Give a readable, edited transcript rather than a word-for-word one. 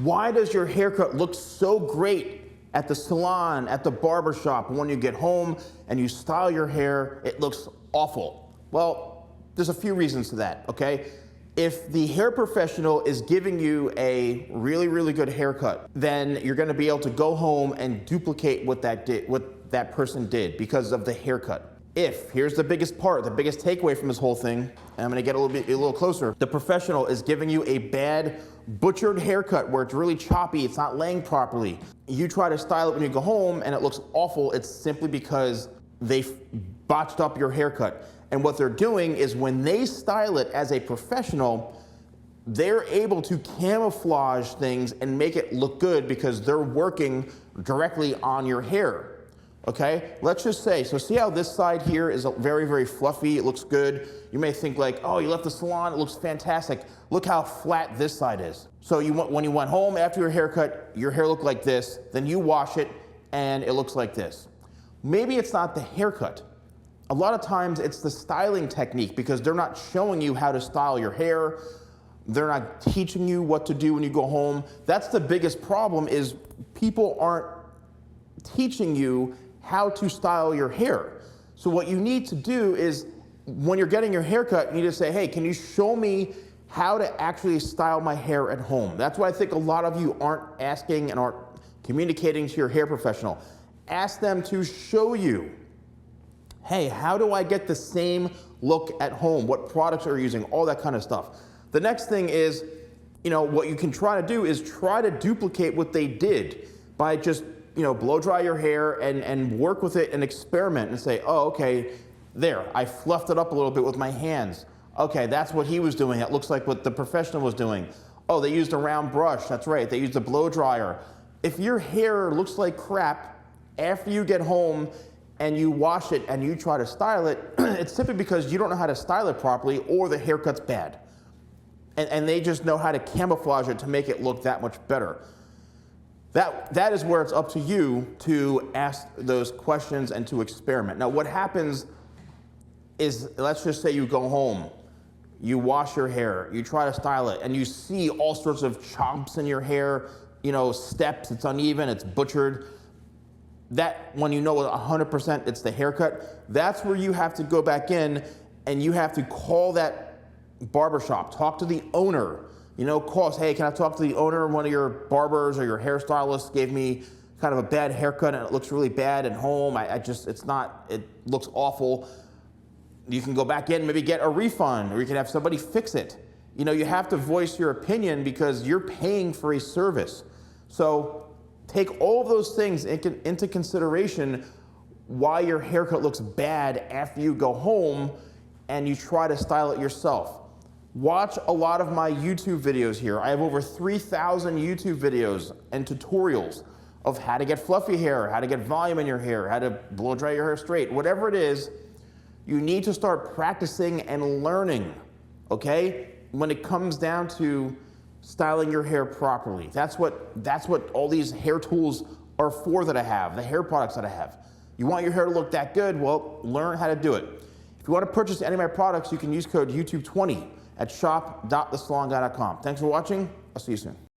Why does your haircut look so great at the salon, at the barber shop? When you get home and you style your hair, it looks awful. Well, there's a few reasons to that, okay? If the hair professional is giving you a really, really good haircut, then you're gonna be able to go home and duplicate what that person did because of the haircut. Here's the biggest part, the biggest takeaway from this whole thing, and I'm gonna get a little closer. The professional is giving you a bad, butchered haircut where it's really choppy, it's not laying properly. You try to style it when you go home and it looks awful. It's simply because they botched up your haircut. And what they're doing is when they style it as a professional, they're able to camouflage things and make it look good because they're working directly on your hair. Okay, let's just say, so see how this side here is very, very fluffy, it looks good. You may think like, oh, you left the salon, it looks fantastic. Look how flat this side is. So when you went home after your haircut, your hair looked like this, then you wash it and it looks like this. Maybe it's not the haircut. A lot of times it's the styling technique because they're not showing you how to style your hair. They're not teaching you what to do when you go home. That's the biggest problem, is people aren't teaching you how to style your hair. So what you need to do is, when you're getting your haircut, you need to say, hey, can you show me how to actually style my hair at home? That's why I think a lot of you aren't asking and aren't communicating to your hair professional. Ask them to show you, hey, how do I get the same look at home? What products are you using? All that kind of stuff. The next thing is, what you can try to do is try to duplicate what they did by just blow dry your hair and work with it and experiment and say, oh, okay, there, I fluffed it up a little bit with my hands. Okay, that's what he was doing. That looks like what the professional was doing. Oh, they used a round brush. That's right, they used a blow dryer. If your hair looks like crap after you get home and you wash it and you try to style it, it's simply because you don't know how to style it properly or the haircut's bad. And they just know how to camouflage it to make it look that much better. That is where it's up to you to ask those questions and to experiment. Now, what happens is, let's just say you go home, you wash your hair, you try to style it, and you see all sorts of chops in your hair, steps, it's uneven, it's butchered. That, when you know 100% it's the haircut, that's where you have to go back in and you have to call that barbershop, talk to the owner. Call us, hey, can I talk to the owner? One of your barbers or your hairstylists gave me kind of a bad haircut and it looks really bad at home. It looks awful. You can go back in, maybe get a refund, or you can have somebody fix it. You have to voice your opinion because you're paying for a service. So take all of those things into consideration why your haircut looks bad after you go home and you try to style it yourself. Watch a lot of my YouTube videos here. I have over 3,000 YouTube videos and tutorials of how to get fluffy hair, how to get volume in your hair, how to blow dry your hair straight. Whatever it is, you need to start practicing and learning, okay? When it comes down to styling your hair properly. That's what all these hair tools are for that I have, the hair products that I have. You want your hair to look that good? Well, learn how to do it. If you want to purchase any of my products, you can use code YouTube20 at shop.thesalonguy.com. Thanks for watching. I'll see you soon.